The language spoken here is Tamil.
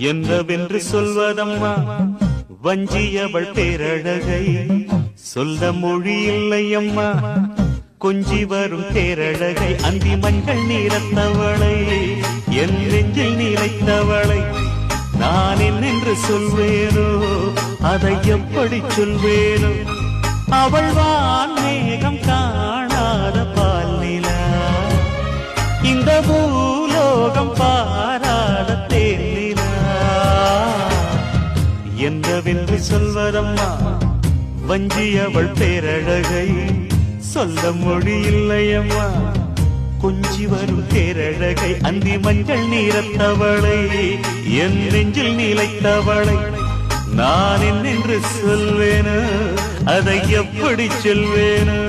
என்னவென்று சொல்வதம்மா வஞ்சியவள் பேரழகை சொல்ல மொழி இல்லையம்மா கொஞ்சி வரும் பேரழகை அந்தி மஞ்சள் நீரத்தவளை என் நெஞ்சில் நிலைத்தவளை நான் என்னென்று சொல்வேனோ அதை எப்படி சொல்வேனோ அவள் வான் மேகம் காணாத பால் நிலா இந்த பூலோகம் பாராத தேனிலா என்னவென்று சொல்வதம்மா வஞ்சியவள் பேரழகை சொல்ல மொழி இல்லையம்மா கொஞ்சி வரும் பேரழகை அந்தி மஞ்சள் நீரத்தவளை என் நெஞ்சில் நிலைத்தவளை நான் என்னென்று சொல்வேனோ அதை எப்படி சொல்வேனோ